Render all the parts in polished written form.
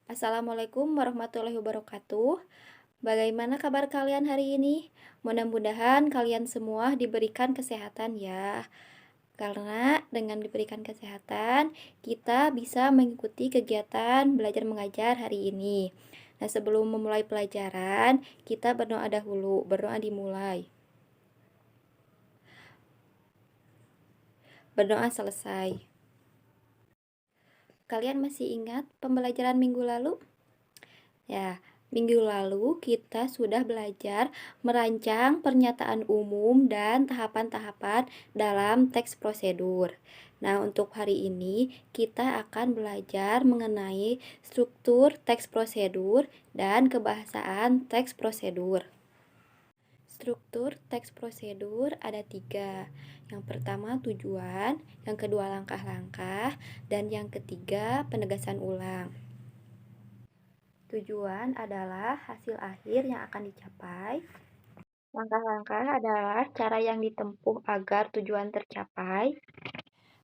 Assalamualaikum warahmatullahi wabarakatuh. Bagaimana kabar kalian hari ini? Mudah-mudahan kalian semua diberikan kesehatan ya. Karena dengan diberikan kesehatan, kita bisa mengikuti kegiatan belajar mengajar hari ini. Nah, sebelum memulai pelajaran, kita berdoa dahulu. Berdoa dimulai. Berdoa selesai. Kalian masih ingat pembelajaran minggu lalu? Ya, minggu lalu kita sudah belajar merancang pernyataan umum dan tahapan-tahapan dalam teks prosedur. Nah, untuk hari ini kita akan belajar mengenai struktur teks prosedur dan kebahasaan teks prosedur. Struktur teks prosedur ada tiga. Yang pertama tujuan, yang kedua langkah-langkah, dan yang ketiga penegasan ulang. Tujuan adalah hasil akhir yang akan dicapai. Langkah-langkah adalah cara yang ditempuh agar tujuan tercapai.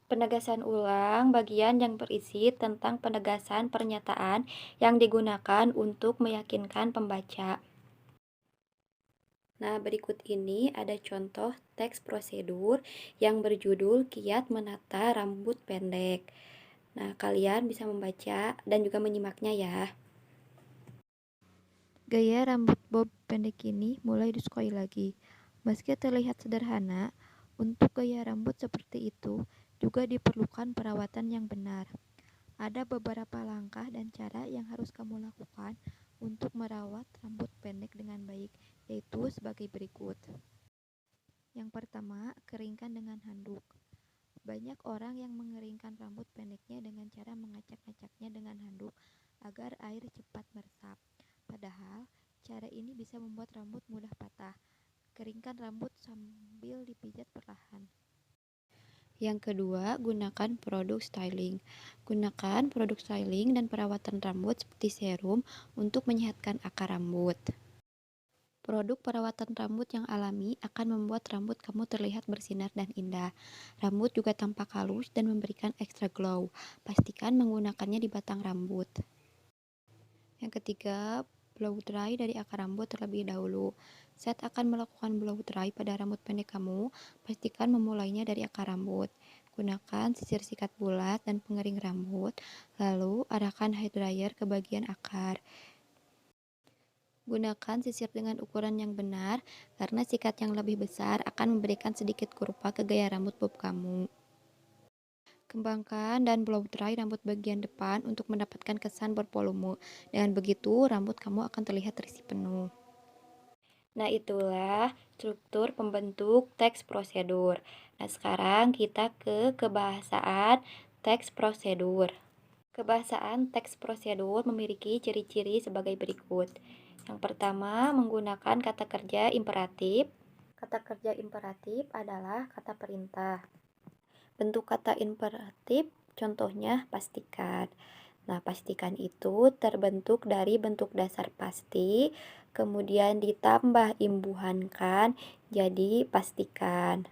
Penegasan ulang bagian yang berisi tentang penegasan pernyataan yang digunakan untuk meyakinkan pembaca. Nah, berikut ini ada contoh teks prosedur yang berjudul Kiat Menata Rambut Pendek. Nah, kalian bisa membaca dan juga menyimaknya ya. Gaya rambut bob pendek ini mulai disukai lagi. Meski terlihat sederhana, untuk gaya rambut seperti itu juga diperlukan perawatan yang benar. Ada beberapa langkah dan cara yang harus kamu lakukan untuk merawat rambut pendek dengan baik, yaitu sebagai berikut. Yang pertama, keringkan dengan handuk. Banyak orang yang mengeringkan rambut pendeknya dengan cara mengacak-ngacaknya dengan handuk agar air cepat meresap. Padahal, cara ini bisa membuat rambut mudah patah. Keringkan rambut sambil dipijat perlahan. Yang kedua, gunakan produk styling. Gunakan produk styling dan perawatan rambut seperti serum untuk menyehatkan akar rambut. Produk perawatan rambut yang alami akan membuat rambut kamu terlihat bersinar dan indah. Rambut juga tampak halus dan memberikan extra glow. Pastikan menggunakannya di batang rambut. Yang ketiga, blow dry dari akar rambut terlebih dahulu. Saat akan melakukan blow dry pada rambut pendek kamu, pastikan memulainya dari akar rambut. Gunakan sisir sikat bulat dan pengering rambut, lalu arahkan hair dryer ke bagian akar. Gunakan sisir dengan ukuran yang benar, karena sikat yang lebih besar akan memberikan sedikit kurva ke gaya rambut bob kamu. Kembangkan dan blow dry rambut bagian depan untuk mendapatkan kesan bervolume. Dengan begitu, rambut kamu akan terlihat terisi penuh. Nah, itulah struktur pembentuk teks prosedur. Nah, sekarang kita ke kebahasaan teks prosedur. Kebahasaan teks prosedur memiliki ciri-ciri sebagai berikut. Yang pertama, menggunakan kata kerja imperatif. Kata kerja imperatif adalah kata perintah. Bentuk kata imperatif contohnya pastikan. Nah, pastikan itu terbentuk dari bentuk dasar pasti, kemudian ditambah imbuhankan jadi pastikan.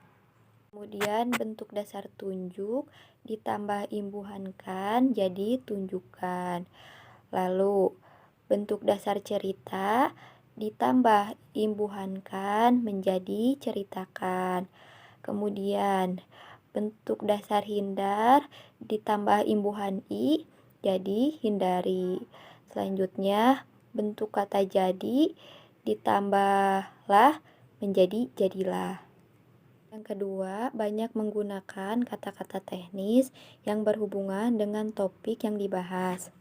Kemudian bentuk dasar tunjuk ditambah imbuhankan jadi tunjukkan. Lalu bentuk dasar cerita ditambah imbuhankan menjadi ceritakan. Kemudian bentuk dasar hindar ditambah imbuhan i jadi hindari. Selanjutnya bentuk kata jadi ditambahlah menjadi jadilah. Yang kedua, banyak menggunakan kata-kata teknis yang berhubungan dengan topik yang dibahas.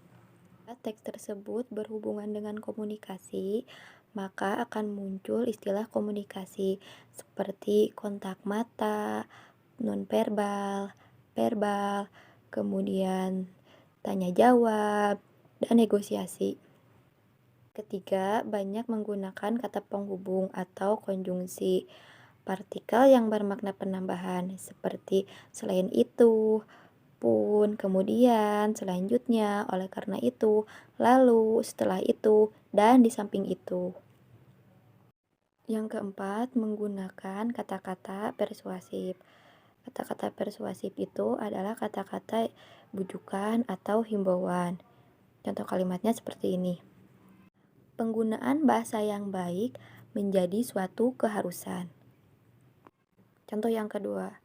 Teks tersebut berhubungan dengan komunikasi, maka akan muncul istilah komunikasi seperti kontak mata, nonverbal, verbal, kemudian tanya jawab, dan negosiasi. Ketiga, banyak menggunakan kata penghubung atau konjungsi. Partikel yang bermakna penambahan seperti selain itu, pun, kemudian, selanjutnya, oleh karena itu, lalu, setelah itu, dan di samping itu. Yang keempat, menggunakan kata-kata persuasif. Kata-kata persuasif itu adalah kata-kata bujukan atau himbauan. Contoh kalimatnya seperti ini. Penggunaan bahasa yang baik menjadi suatu keharusan. Contoh yang kedua.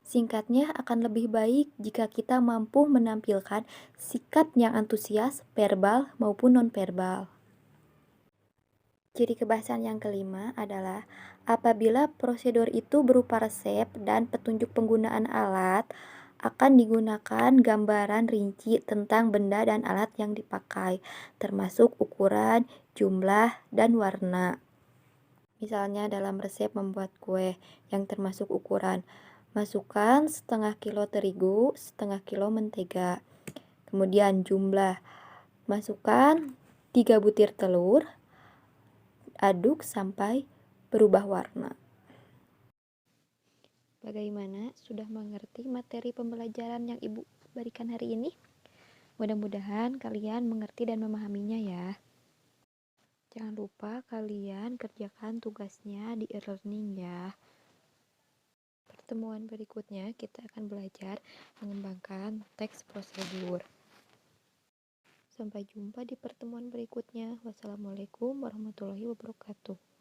Singkatnya akan lebih baik jika kita mampu menampilkan sikap yang antusias, verbal maupun nonverbal. Ciri kebahasan yang kelima adalah apabila prosedur itu berupa resep dan petunjuk penggunaan alat, akan digunakan gambaran rinci tentang benda dan alat yang dipakai, termasuk ukuran, jumlah, dan warna. Misalnya dalam resep membuat kue yang termasuk ukuran, masukkan setengah kilo terigu, setengah kilo mentega. Kemudian jumlah, masukkan 3 butir telur, aduk sampai berubah warna. Bagaimana? Sudah mengerti materi pembelajaran yang Ibu berikan hari ini? Mudah-mudahan kalian mengerti dan memahaminya ya. Jangan lupa kalian kerjakan tugasnya di e-learning ya. Pertemuan berikutnya kita akan belajar mengembangkan teks prosedur. Sampai jumpa di pertemuan berikutnya. Wassalamualaikum warahmatullahi wabarakatuh.